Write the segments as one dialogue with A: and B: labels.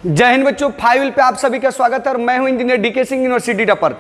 A: जय हिंद बच्चों, 5 पे आप सभी का स्वागत है और मैं हूं engineer DK Singh, university topper.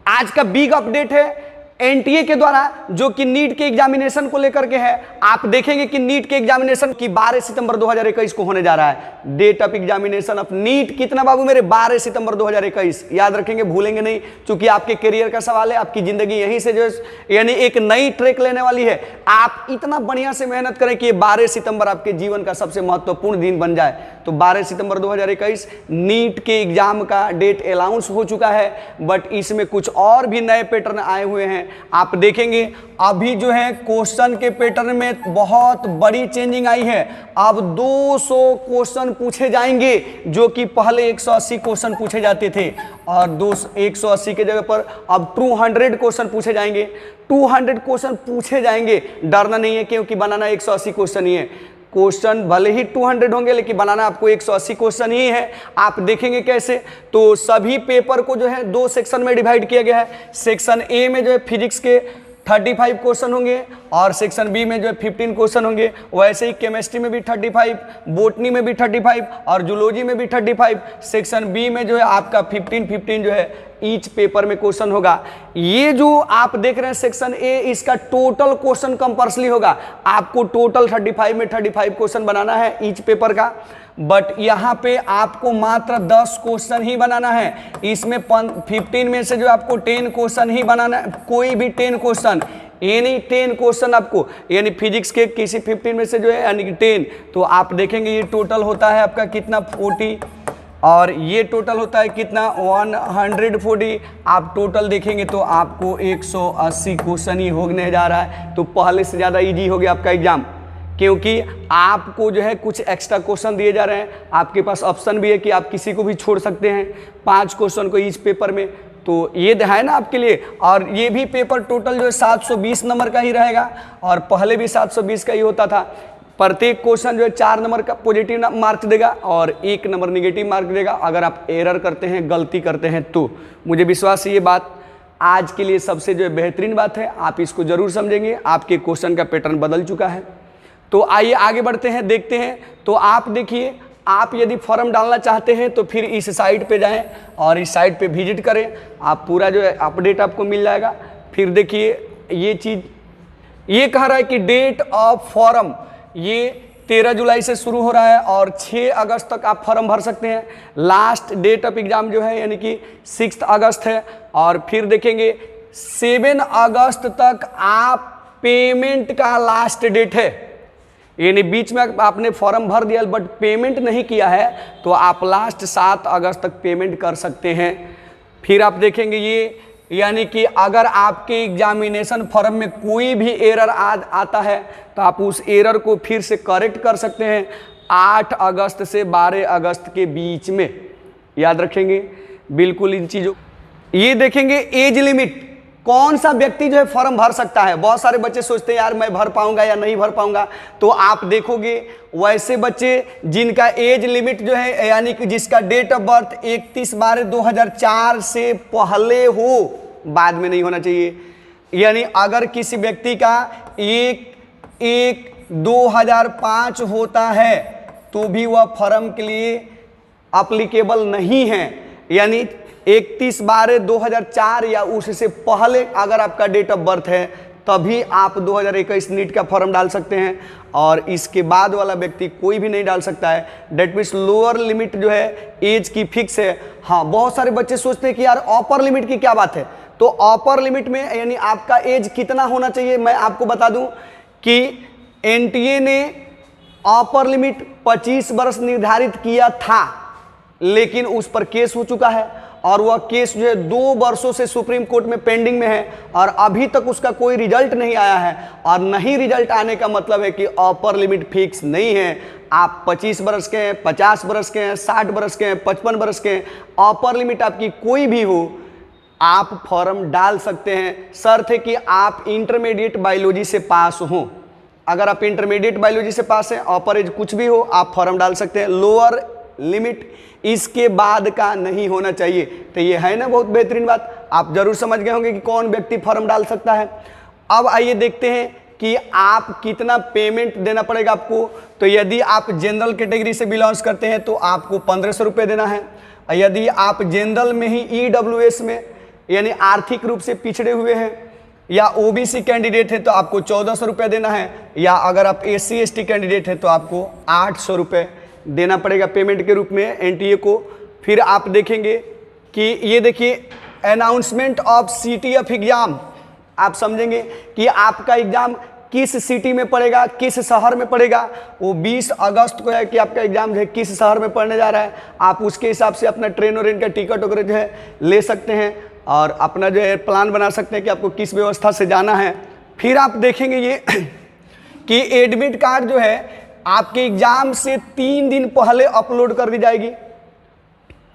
A: आज का बिग अपडेट है एनटीए के द्वारा, जो कि नीट के एग्जामिनेशन को लेकर के है। आप देखेंगे कि नीट के एग्जामिनेशन की 12 सितंबर 2021 को होने जा रहा है। Date of examination of NEET कितना बाबू मेरे? 12 सितंबर 2021। याद रखेंगे, भूलेंगे नहीं, क्योंकि आपके करियर का सवाल है। आपकी जिंदगी यहीं से जो यानी एक नई ट्रैक लेने वाली है। आप इतना बढ़िया से मेहनत करें कि ये 12 सितंबर आपके जीवन का सबसे महत्वपूर्ण दिन बन जाए। तो 12 सितंबर 2021 नीट के एग्जाम का डेट अनाउंस हो चुका है, बट इसमें कुछ और भी नए पैटर्न आए हुए हैं। आप देखेंगे अभी जो है क्वेश्चन के पैटर्न में बहुत बड़ी चेंजिंग आई है। अब 200 क्वेश्चन पूछे जाएंगे, जो कि पहले 180 क्वेश्चन पूछे जाते थे, और 180 के जगह पर अब 200 क्वेश्चन पूछे जाएंगे। 200 क्वेश्चन पूछे जाएंगे, डरना नहीं है, क्योंकि बनाना 180 क्वेश्चन ही है। क्वेश्चन भले ही 200 होंगे, लेकिन बनाना आपको 180 क्वेश्चन ही है। आप देखेंगे कैसे, तो सभी पेपर को जो है 2 सेक्शन में डिवाइड किया गया है। सेक्शन ए में जो है फिजिक्स के 35 क्वेश्चन होंगे, और सेक्शन बी में जो है 15 क्वेश्चन होंगे। वैसे ही केमिस्ट्री में भी 35, बोटनी में भी 35 और जूलॉजी में भी 35। सेक्शन बी में जो है आपका 15 जो है ईच पेपर में क्वेश्चन होगा। ये जो आप देख रहे हैं सेक्शन ए, इसका टोटल क्वेश्चन कंपल्सरी होगा। आपको टोटल 35 में 35 क्वेश्चन बनाना है ईच पेपर का, बट यहाँ पे आपको मात्र 10 क्वेश्चन ही बनाना है। इसमें 15 में से जो आपको 10 क्वेश्चन ही बनाना है, कोई भी 10 क्वेश्चन, यानी 10 क्वेश्चन आपको, यानी फिजिक्स के किसी 15 में से जो है यानी कि 10, तो आप देखेंगे ये टोटल होता है आपका कितना 40, और ये टोटल होता है कितना 140। आप टोटल देखेंगे तो आपको 180 क्वेश्चन ही होने जा रहा है। तो पहले से ज़्यादा इजी हो गया आपका एग्जाम, क्योंकि आपको जो है कुछ एक्स्ट्रा क्वेश्चन दिए जा रहे हैं। आपके पास ऑप्शन भी है कि आप किसी को भी छोड़ सकते हैं 5 क्वेश्चन को इस पेपर में, तो ये है ना आपके लिए। और ये भी पेपर टोटल जो है 720 नंबर का ही रहेगा, और पहले भी 720 का ही होता था। प्रत्येक क्वेश्चन जो है 4 नंबर का पॉजिटिव मार्क्स देगा और 1 नंबर निगेटिव मार्क देगा अगर आप एरर करते हैं, गलती करते हैं तो। मुझे विश्वास है ये बात आज के लिए सबसे जो है बेहतरीन बात है। आप इसको जरूर समझेंगे। आपके क्वेश्चन का पैटर्न बदल चुका है। तो आइए आगे बढ़ते हैं, देखते हैं। तो आप देखिए, आप यदि फॉर्म डालना चाहते हैं तो फिर इस साइट पे जाएं और इस साइट पे विजिट करें। आप पूरा जो है अपडेट आपको मिल जाएगा। फिर देखिए ये चीज़, ये कह रहा है कि डेट ऑफ फॉर्म ये 13 जुलाई से शुरू हो रहा है और 6 अगस्त तक आप फॉर्म भर सकते हैं। लास्ट डेट ऑफ एग्जाम जो है यानी कि 6 अगस्त है। और फिर देखेंगे 7 अगस्त तक आप पेमेंट का लास्ट डेट है, यानी बीच में आपने फॉर्म भर दिया बट पेमेंट नहीं किया है तो आप लास्ट 7 अगस्त तक पेमेंट कर सकते हैं। फिर आप देखेंगे ये, यानी कि अगर आपके एग्जामिनेशन फॉर्म में कोई भी एरर आता है तो आप उस एरर को फिर से करेक्ट कर सकते हैं 8 अगस्त से 12 अगस्त के बीच में। याद रखेंगे बिल्कुल इन चीज़ों। ये देखेंगे एज लिमिट, कौन सा व्यक्ति जो है फॉर्म भर सकता है। बहुत सारे बच्चे सोचते हैं यार मैं भर पाऊंगा या नहीं भर पाऊंगा, तो आप देखोगे वैसे बच्चे जिनका एज लिमिट जो है यानी कि जिसका डेट ऑफ बर्थ 31/12/2004 से पहले हो, बाद में नहीं होना चाहिए। यानी अगर किसी व्यक्ति का 1/1/2005 होता है तो भी वह फॉर्म के लिए अप्लीकेबल नहीं है। यानी 31/12/2004 या उससे पहले अगर आपका डेट ऑफ बर्थ है तभी आप 2021 नीट का फॉर्म डाल सकते हैं, और इसके बाद वाला व्यक्ति कोई भी नहीं डाल सकता है। डेट मीन्स लोअर लिमिट जो है एज की फिक्स है। हाँ, बहुत सारे बच्चे सोचते हैं कि यार अपर लिमिट की क्या बात है। तो अपर लिमिट में यानी आपका एज कितना होना चाहिए, मैं आपको बता दूं कि एनटीए ने अपर लिमिट 25 वर्ष निर्धारित किया था, लेकिन उस पर केस हो चुका है और वह केस जो है 2 वर्षों से सुप्रीम कोर्ट में पेंडिंग में है और अभी तक उसका कोई रिजल्ट नहीं आया है। और नहीं रिजल्ट आने का मतलब है कि अपर लिमिट फिक्स नहीं है। आप 25 वर्ष के हैं, 50 वर्ष के हैं, 60 वर्ष के हैं, 55 वर्ष के हैं, अपर लिमिट आपकी कोई भी हो, आप फॉर्म डाल सकते हैं। शर्त है कि आप इंटरमीडिएट बायोलॉजी से पास हों। अगर आप इंटरमीडिएट बायोलॉजी से पास हैं, अपर एज कुछ भी हो, आप फॉर्म डाल सकते हैं। लोअर लिमिट इसके बाद का नहीं होना चाहिए। तो ये है ना बहुत बेहतरीन बात। आप जरूर समझ गए होंगे कि कौन व्यक्ति फॉर्म डाल सकता है। अब आइए देखते हैं कि आप कितना पेमेंट देना पड़ेगा आपको। तो यदि आप जनरल कैटेगरी से बिलोंग्स करते हैं तो आपको 1500 रुपये देना है। यदि आप जनरल में ही EWS में यानी आर्थिक रूप से पिछड़े हुए हैं या OBC कैंडिडेट है तो आपको 1400 रुपये देना है, या अगर आप SC ST कैंडिडेट है तो आपको 800 रुपये देना पड़ेगा पेमेंट के रूप में NTA को। फिर आप देखेंगे कि ये देखिए announcement of city of exam, आप समझेंगे कि आपका एग्जाम किस सिटी में पड़ेगा, किस शहर में पड़ेगा। वो 20 अगस्त को है कि आपका एग्जाम जो है किस शहर में पढ़ने जा रहा है। आप उसके हिसाब से अपना ट्रेन और इनका टिकट वगैरह जो है ले सकते हैं और अपना जो है प्लान बना सकते हैं कि आपको किस व्यवस्था से जाना है। फिर आप देखेंगे ये कि एडमिट कार्ड जो है आपके एग्जाम से 3 दिन पहले अपलोड कर दी जाएगी।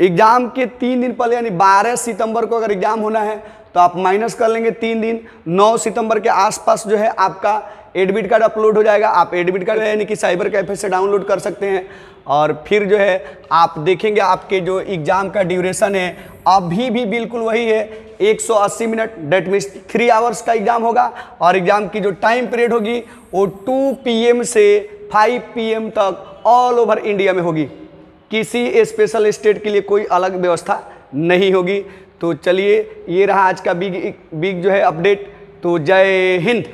A: एग्जाम के 3 दिन पहले यानी 12 सितंबर को अगर एग्जाम होना है तो आप माइनस कर लेंगे 3 दिन, 9 सितंबर के आसपास जो है आपका एडमिट कार्ड अपलोड हो जाएगा। आप एडमिट कार्ड यानी कि साइबर कैफे से डाउनलोड कर सकते हैं। और फिर जो है आप देखेंगे आपके जो एग्ज़ाम का ड्यूरेशन है अभी भी बिल्कुल वही है 180 मिनट, डेट मीन्स 3 आवर्स का एग्ज़ाम होगा। और एग्ज़ाम की जो टाइम पीरियड होगी वो 2 PM से 5 PM तक ऑल ओवर इंडिया में होगी। किसी स्पेशल स्टेट के लिए कोई अलग व्यवस्था नहीं होगी। तो चलिए ये रहा आज का बिग जो है अपडेट। तो जय हिंद।